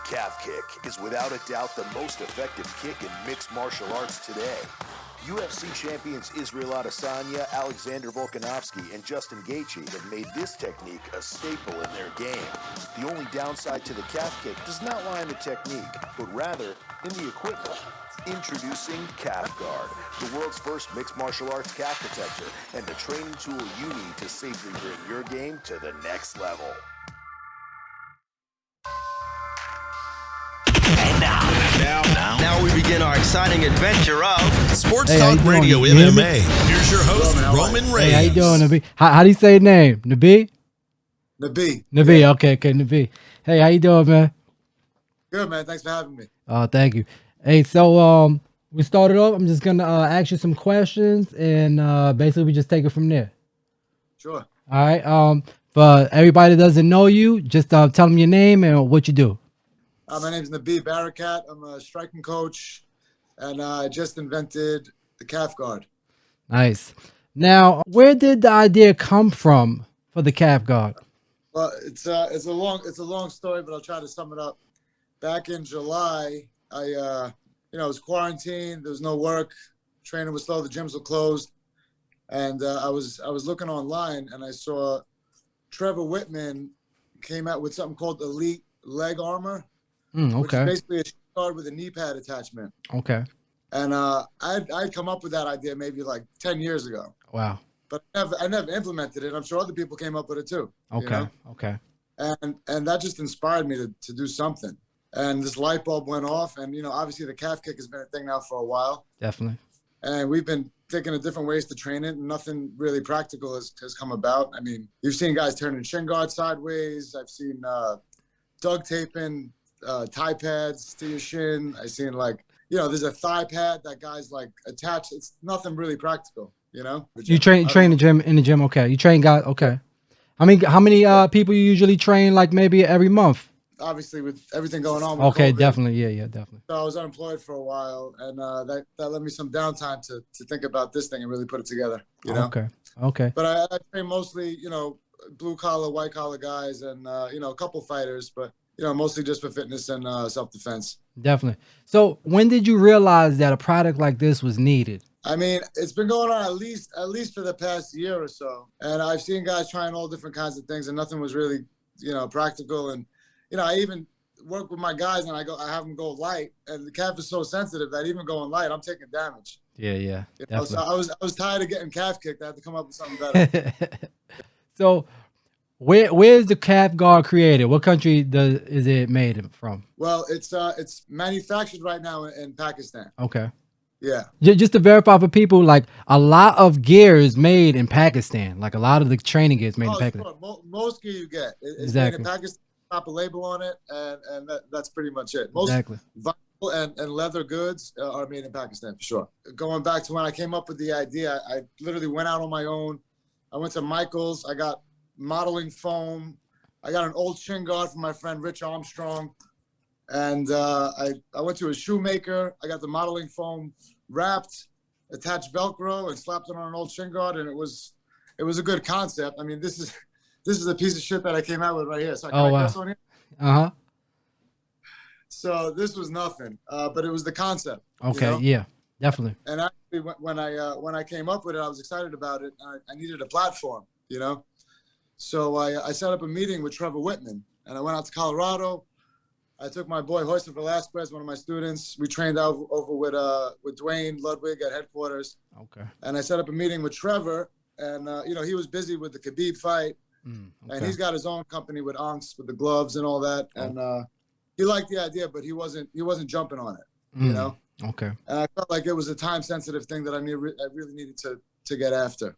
Calf kick is without a doubt the most effective kick in mixed martial arts today. UFC champions Israel Adesanya, Alexander Volkanovski, and Justin Gaethje have made this technique a staple in their game. The only downside to the calf kick does not lie in the technique, but rather in the equipment. Introducing CalfGuard, the world's first mixed martial arts calf protector, and the training tool you need to safely bring your game to the next level. Now we begin our exciting adventure of Sports Talk Radio MMA. Here's your host, Roman Raves. Hey, how you doing, Nabih? How do you say your name? Nabih? Nabih. Nabih, yeah. Okay, Nabih. Hey, how you doing, man? Good, man. Thanks for having me. Thank you. Hey, so we started off. I'm just gonna ask you some questions, and basically we just take it from there. Sure. All right. For everybody that doesn't know you, just tell them your name and what you do. My name is Nabih Barakat. I'm a striking coach, and I just invented the CalfGuard. Nice. Now, where did the idea come from for the CalfGuard? Well, it's a long story, but I'll try to sum it up. Back in July, I was quarantined. There was no work. Training was slow. The gyms were closed, and I was looking online, and I saw Trevor Whitman came out with something called Elite Leg Armor. Okay. Which is basically a guard with a knee pad attachment. Okay. And I'd come up with that idea maybe like 10 years ago. Wow. But I never implemented it. I'm sure other people came up with it too. Okay. You know? Okay. And that just inspired me to do something. And this light bulb went off. And, obviously the calf kick has been a thing now for a while. Definitely. And we've been thinking of different ways to train it. And nothing really practical has come about. I mean, you've seen guys turning shin guard sideways. I've seen duct taping tie pads to your shin. I seen there's a thigh pad that guys attach. It's nothing really practical, You train in the gym. Okay. You train guys. Okay. How many people you usually train? Like maybe every month. Obviously, with everything going on. With okay. COVID, Definitely. Yeah. Definitely. So I was unemployed for a while, and that led me some downtime to think about this thing and really put it together. Okay. But I train mostly, blue collar, white collar guys, and a couple fighters, but. Mostly just for fitness and self-defense. Definitely. So when did you realize that a product like this was needed? I mean, it's been going on at least for the past year or so. And I've seen guys trying all different kinds of things and nothing was really, practical. And, I even work with my guys and I have them go light. And the calf is so sensitive that even going light, I'm taking damage. Yeah. So I was tired of getting calf kicked. I had to come up with something better. So Where is the CalfGuard created? What country is it made from? Well, it's manufactured right now in Pakistan. Okay. Yeah. Just to verify for people, like a lot of gear is made in Pakistan. Like a lot of the training gear is made in Pakistan. Sure. Most gear you get is exactly. made in Pakistan. Pop a label on it, and that's pretty much it. Most exactly. vinyl and leather goods are made in Pakistan for sure. Going back to when I came up with the idea, I literally went out on my own. I went to Michael's. I got modeling foam. I got an old shin guard from my friend Rich Armstrong, and I went to a shoemaker. I got the modeling foam wrapped, attached Velcro, and slapped it on an old shin guard, and it was a good concept. I mean, this is a piece of shit that I came out with right here. So wow. On here? Uh-huh. So this was nothing, but it was the concept. Okay, yeah, definitely. And actually, when I came up with it, I was excited about it. I needed a platform, So I set up a meeting with Trevor Whitman, and I went out to Colorado. I took my boy Royster Velasquez, one of my students. We trained out over with Dwayne Ludwig at headquarters. Okay. And I set up a meeting with Trevor, and he was busy with the Khabib fight, and he's got his own company with Onks, with the gloves and all that. And he liked the idea, but he wasn't jumping on it, Okay. And I felt like it was a time-sensitive thing that I really needed to get after.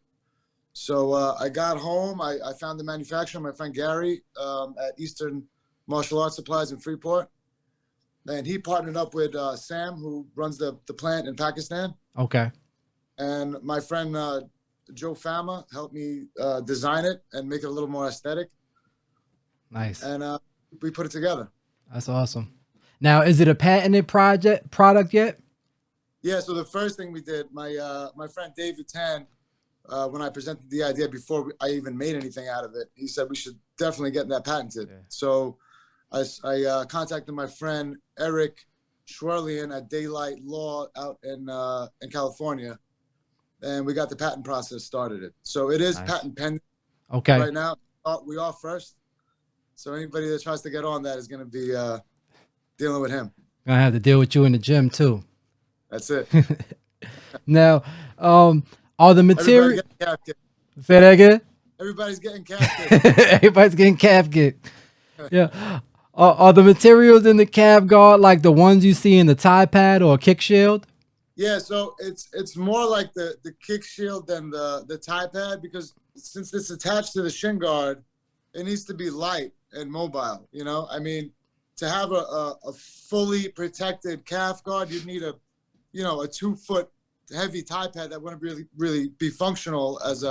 So I got home. I found the manufacturer, my friend Gary, at Eastern Martial Arts Supplies in Freeport. And he partnered up with Sam, who runs the plant in Pakistan. Okay. And my friend Joe Fama helped me design it and make it a little more aesthetic. Nice. And we put it together. That's awesome. Now, is it a patented product yet? Yeah, so the first thing we did, my friend David Tan, when I presented the idea before I even made anything out of it, he said we should definitely get that patented. Yeah. So I contacted my friend Eric Schwerlian at Daylight Law out in California, and we got the patent process started. So it is patent pending. Okay. Right now, we are first. So anybody that tries to get on that is going to be dealing with him. Gonna have to deal with you in the gym too. That's it. Now, are the material? Say that again. Everybody's getting calf kicked. Everybody's getting calf kicked. Yeah. Are the materials in the CalfGuard like the ones you see in the tie pad or kick shield? Yeah, so it's more like the kick shield than the tie pad, because since it's attached to the shin guard, it needs to be light and mobile. You know, I mean, to have a fully protected calf guard, you'd need a 2-foot heavy tie pad that wouldn't really be functional as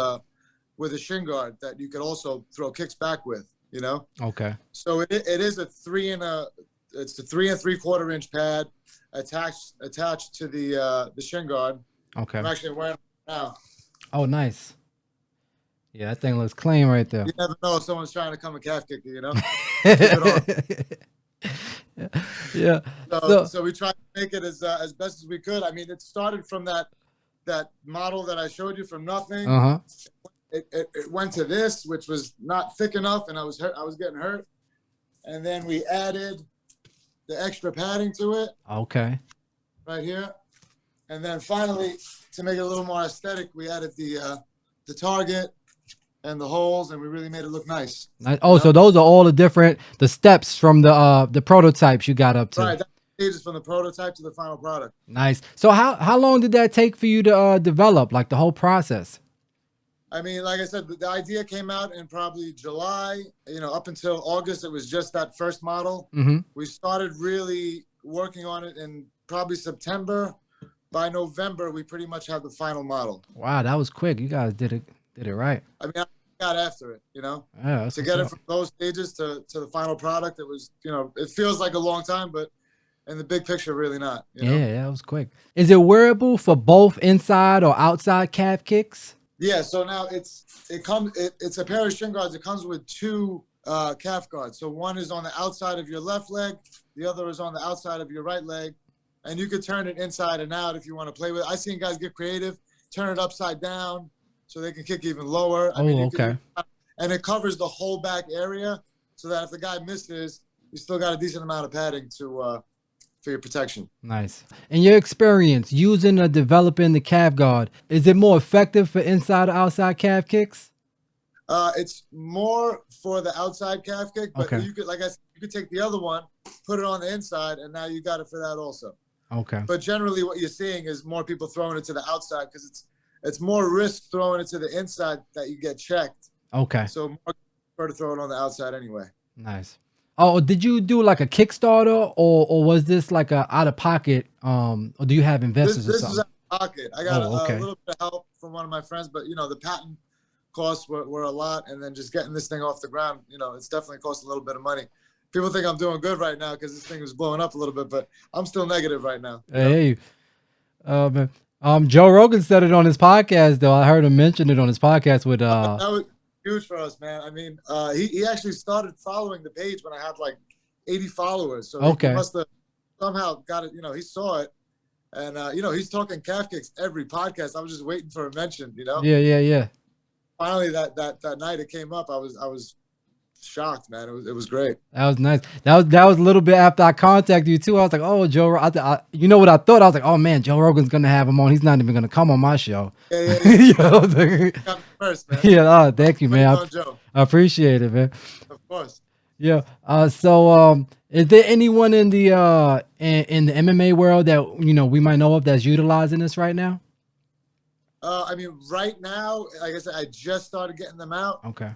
with a shin guard that you could also throw kicks back with. You know. Okay. So it is a 3 3/4 inch pad attached to the shin guard. Okay. I'm actually wearing it now. Oh, nice. Yeah, that thing looks clean right there. You never know if someone's trying to come and calf kick you, you know? Keep it on. Yeah. So we tried to make it as best as we could. I mean, it started from that model that I showed you from nothing. Uh-huh. It went to this, which was not thick enough, and I was getting hurt. And then we added the extra padding to it. Okay. Right here. And then finally, to make it a little more aesthetic, we added the target and the holes, and we really made it look nice. Oh, so those are all the steps from the prototypes you got up to. Right. That's stages from the prototype to the final product. Nice. So how long did that take for you to develop, like the whole process? I mean, like I said, the idea came out in probably July. You know, up until August, it was just that first model. Mm-hmm. We started really working on it in probably September. By November, we pretty much have the final model. Wow, that was quick. You guys did it right. I mean, I got after it, you know. Yeah, to get it from those stages to the final product, it was, it feels like a long time, but in the big picture, really not. You know? Yeah, that was quick. Is it wearable for both inside or outside calf kicks? Yeah, so now it's a pair of shin guards. It comes with 2 calf guards. So one is on the outside of your left leg, the other is on the outside of your right leg, and you could turn it inside and out if you want to play with it. I've seen guys get creative, turn it upside down so they can kick even lower. Okay. And it covers the whole back area, so that if the guy misses, you still got a decent amount of padding to for your protection. Nice. In your experience using or developing the CalfGuard, is it more effective for inside or outside calf kicks? It's more for the outside calf kick, but you could, like I said, you could take the other one, put it on the inside, and now you got it for that also. Okay. But generally what you're seeing is more people throwing it to the outside because it's more risk throwing it to the inside that you get checked. Okay. So more prefer to throw it on the outside anyway. Nice. Oh, did you do like a Kickstarter or was this like a out of pocket? Or do you have investors or something? This is out of pocket. I got a little bit of help from one of my friends, but the patent costs were a lot, and then just getting this thing off the ground, it's definitely cost a little bit of money. People think I'm doing good right now because this thing is blowing up a little bit, but I'm still negative right now. Hey, Joe Rogan said it on his podcast, though. I heard him mention it on his podcast with that was huge for us, man. I mean, he actually started following the page when I had like 80 followers. So he must have somehow got it. He saw it, and he's talking calf kicks every podcast. I was just waiting for a mention. Yeah. Finally, that night it came up. I was shocked, man. It was great. That was nice. That was a little bit after I contacted you too. I was like, oh, Joe. You know what I thought? I was like, oh man, Joe Rogan's gonna have him on. He's not even gonna come on my show. Yeah. First, man. Yeah. Thank you, man. I appreciate it, man. Of course. Yeah. So is there anyone in the MMA world that we might know of that's utilizing this right now? I mean, right now, like I said, I just started getting them out. Okay.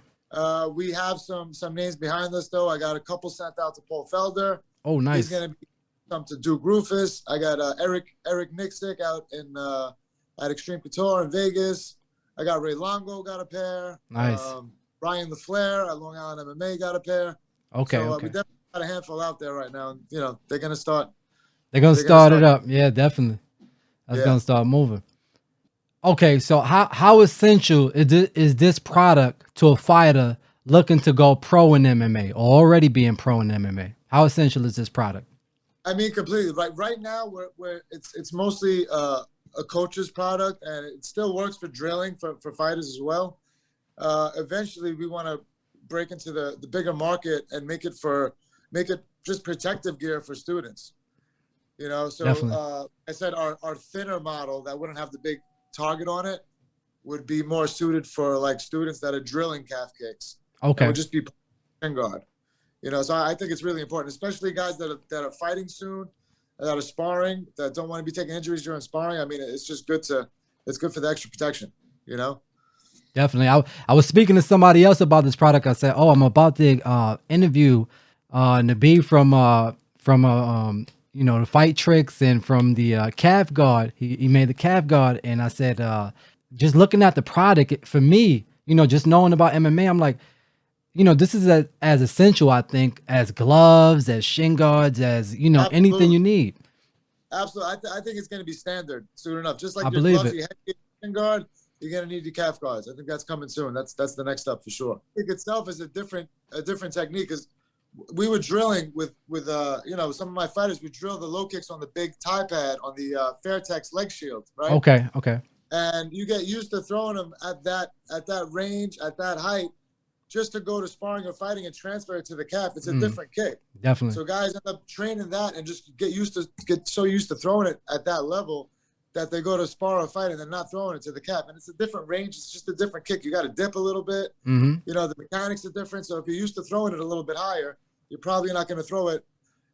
We have some names behind us, though. I got a couple sent out to Paul Felder. Oh, nice. He's going to be some to Duke Rufus. I got Eric Nixick out at Extreme Couture in Vegas. I got Ray Longo got a pair. Nice. Ryan LaFleur at Long Island MMA got a pair. Okay. So we definitely got a handful out there right now. And, they're going to start. They're going to start it up. Yeah, definitely. That's going to start moving. Okay, so how essential is this product to a fighter looking to go pro in MMA or already being pro in MMA? How essential is this product? I mean, completely. Right now, it's mostly a coach's product, and it still works for drilling for fighters as well. Eventually, we want to break into the bigger market and make it just protective gear for students. You know, so I said our thinner model that wouldn't have the big target on it would be more suited for like students that are drilling calf kicks. Okay. It would just be shin guard. You know, so I think it's really important, especially guys that are fighting soon, that are sparring, that don't want to be taking injuries during sparring. I mean, it's just good for the extra protection, you know? Definitely. I was speaking to somebody else about this product. I said, "Oh, I'm about to interview Nabih from you know, the Fight Tricks and from the CalfGuard. He made the CalfGuard, and I said, just looking at the product for me, you know, just knowing about MMA, I'm like, you know, this is as essential, I think, as gloves, as shin guards, as, you know, Absolutely. anything you need. Absolutely. I think it's going to be standard soon enough. Just like I your believe gloves, it. you have your shin guard, you're going to need your calf guards. I think that's coming soon. That's the next step for sure. I think itself is a different technique, because we were drilling with you know, some of my fighters would drill the low kicks on the big tie pad on the Fairtex leg shield, right? Okay. And you get used to throwing them at that range, at that height, just to go to sparring or fighting and transfer it to the calf. It's a different kick. Definitely. So guys end up training that and just get so used to throwing it at that level that they go to spar or fight and they're not throwing it to the calf. And it's a different range. It's just a different kick. You got to dip a little bit. Mm-hmm. You know, the mechanics are different. So if you're used to throwing it a little bit higher, you're probably not going to throw it,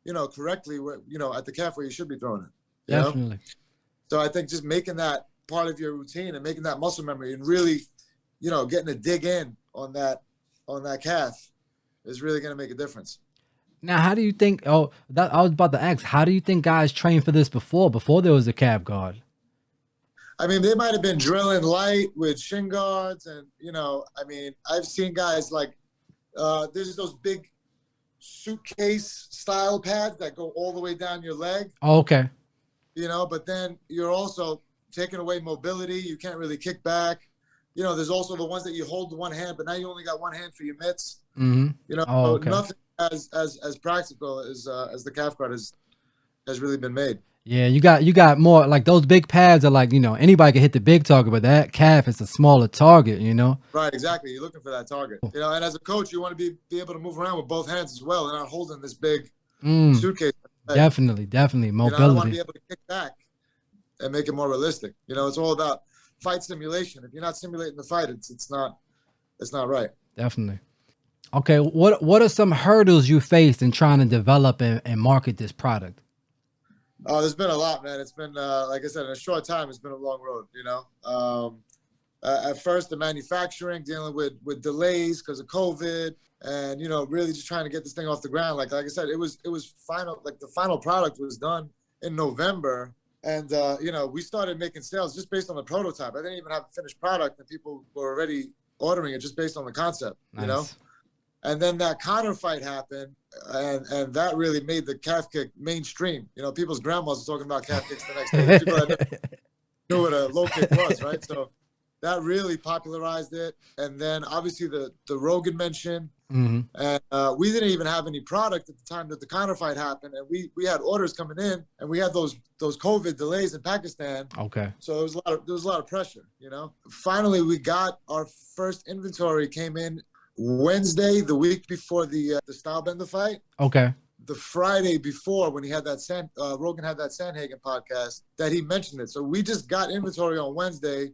you know, correctly, you know, at the calf where you should be throwing it. Definitely. Know? So I think just making that part of your routine and making that muscle memory and really, you know, getting to dig in on that calf is really going to make a difference. Now, how do you think? I was about to ask. How do you think guys trained for this before there was a CalfGuard? I mean, they might have been drilling light with shin guards, and you know, I mean, I've seen guys like there's those big suitcase style pads that go all the way down your leg. Oh, okay. You know, but then you're also taking away mobility. You can't really kick back. You know, there's also the ones that you hold with one hand, but now you only got one hand for your mitts. Mm-hmm. You know, Oh, okay. nothing as practical as the CalfGuard has really been made. Yeah, you got more like those big pads are like, you know, anybody can hit the big target, but that calf is a smaller target, you know? Right, exactly. You're looking for that target. You know, and as a coach, you want to be able to move around with both hands as well and not holding this big suitcase. Definitely. Mobility. You know, I want to be able to kick back and make it more realistic. You know, it's all about fight simulation. If you're not simulating the fight, it's not right. Definitely. Okay, what are some hurdles you faced in trying to develop and market this product? There's been a lot, man. It's been like I said, in a short time, it's been a long road. You know, at first the manufacturing, dealing with delays because of COVID, and you know, really just trying to get this thing off the ground. Like I said, it was final. Like the final product was done in November. And, you know, we started making sales just based on the prototype. I didn't even have a finished product, and people were already ordering it just based on the concept, you know? And then that Connor fight happened, and that really made the calf kick mainstream. You know, people's grandmas were talking about calf kicks the next day. People that knew what a low kick was, right? So that really popularized it. And then obviously the Rogan mention. Mm-hmm. And we didn't even have any product at the time that the Connor fight happened, and we had orders coming in, and we had those COVID delays in Pakistan. Okay. So there was a lot of pressure, you know. Finally, we got our first inventory came in Wednesday, the week before the Stylebender fight. Okay. The Friday before, when he had that Rogan had that Sandhagen podcast, that he mentioned it. So we just got inventory on Wednesday,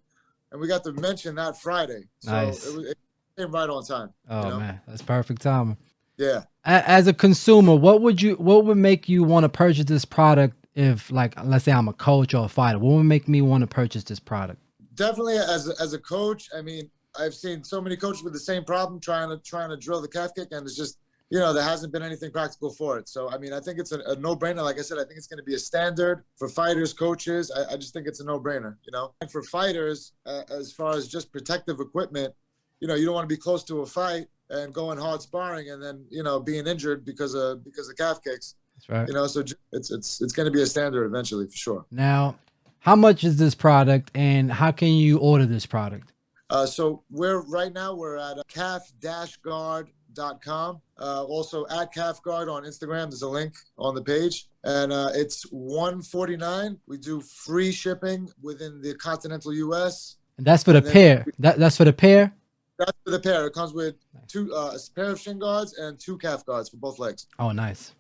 and we got to mention that Friday. So nice. It came right on time. Oh, you know? Man, that's perfect timing. Yeah. As a consumer, what would make you want to purchase this product? If, like, let's say I'm a coach or a fighter, what would make me want to purchase this product? Definitely as a coach. I mean, I've seen so many coaches with the same problem trying to drill the calf kick, and it's just, you know, there hasn't been anything practical for it. So, I mean, I think it's a no-brainer. Like I said, I think it's going to be a standard for fighters, coaches. I just think it's a no-brainer, you know. And for fighters, as far as just protective equipment, you know, you don't want to be close to a fight and going hard sparring and then, you know, being injured because of calf kicks. That's right. You know, so it's going to be a standard eventually for sure. Now, how much is this product, and how can you order this product? So we're at calf-guard.com. Also at CalfGuard on Instagram. There's a link on the page, and it's $149. We do free shipping within the continental U.S. And that's for the pair. That's for the pair. That's for the pair. It comes with a pair of shin guards and 2 calf guards for both legs. Oh, nice.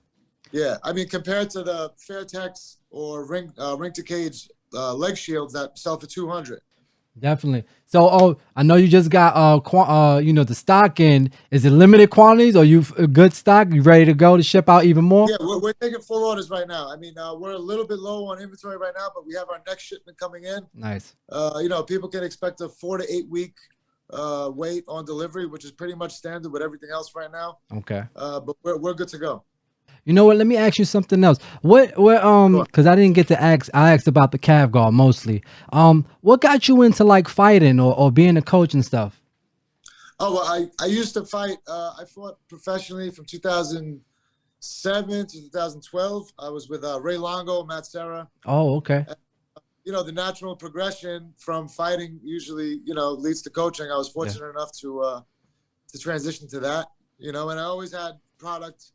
Yeah, I mean, compared to the Fairtex or ring to cage leg shields that sell for $200. Definitely. So, I know you just got the stock in. Is it limited quantities, or you a good stock? You ready to go to ship out even more? Yeah, we're taking full orders right now. I mean, we're a little bit low on inventory right now, but we have our next shipment coming in. Nice. People can expect a 4 to 8 week wait on delivery, which is pretty much standard with everything else right now. Okay. But we're good to go. You know what? Let me ask you something else. Because I didn't get to ask. I asked about the CalfGuard mostly. What got you into like fighting or being a coach and stuff? Oh, well, I used to fight. I fought professionally from 2007 to 2012. I was with Ray Longo, Matt Serra. Oh, okay. And, the natural progression from fighting usually, leads to coaching. I was fortunate enough to transition to that, and I always had product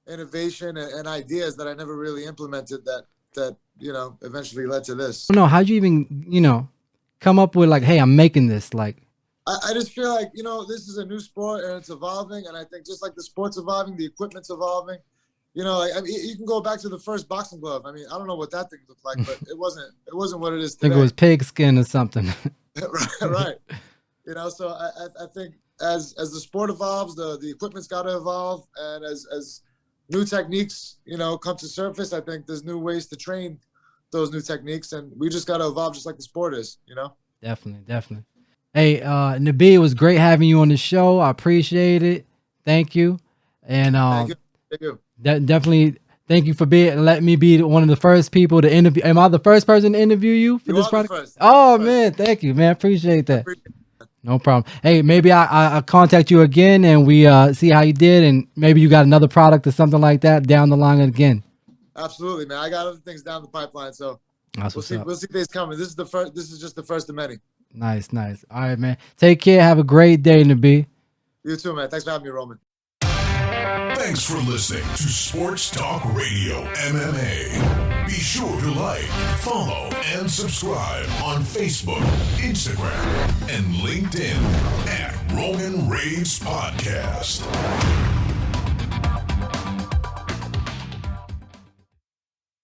innovation and ideas that I never really implemented that eventually led to this. No, how'd you even, come up with like, hey, I'm making this? Like, I just feel like, this is a new sport and it's evolving. And I think just like the sport's evolving, the equipment's evolving. You can go back to the first boxing glove. I mean, I don't know what that thing looked like, but it wasn't what it is today. I think it was pig skin or something. right. So I think as the sport evolves, the equipment's got to evolve. And as new techniques, come to surface, I think there's new ways to train those new techniques, and we just got to evolve just like the sport is, Definitely. Hey, Nabih, it was great having you on the show. I appreciate it. Thank you. And Thank you. Definitely thank you for letting me be one of the first people to interview. Am I the first person to interview you for this product? First. Oh, man. Thank you, man. Appreciate that. No problem. Hey, maybe I'll contact you again and we see how you did, and maybe you got another product or something like that down the line again. Absolutely, man. I got other things down the pipeline, so we'll see things coming. This is just the first of many. Nice. All right, man. Take care. Have a great day, Nabih. You too, man. Thanks for having me, Roman. Thanks for listening to Sports Talk Radio MMA. Be sure to like, follow, and subscribe on Facebook, Instagram, and LinkedIn at Roman Raves Podcast.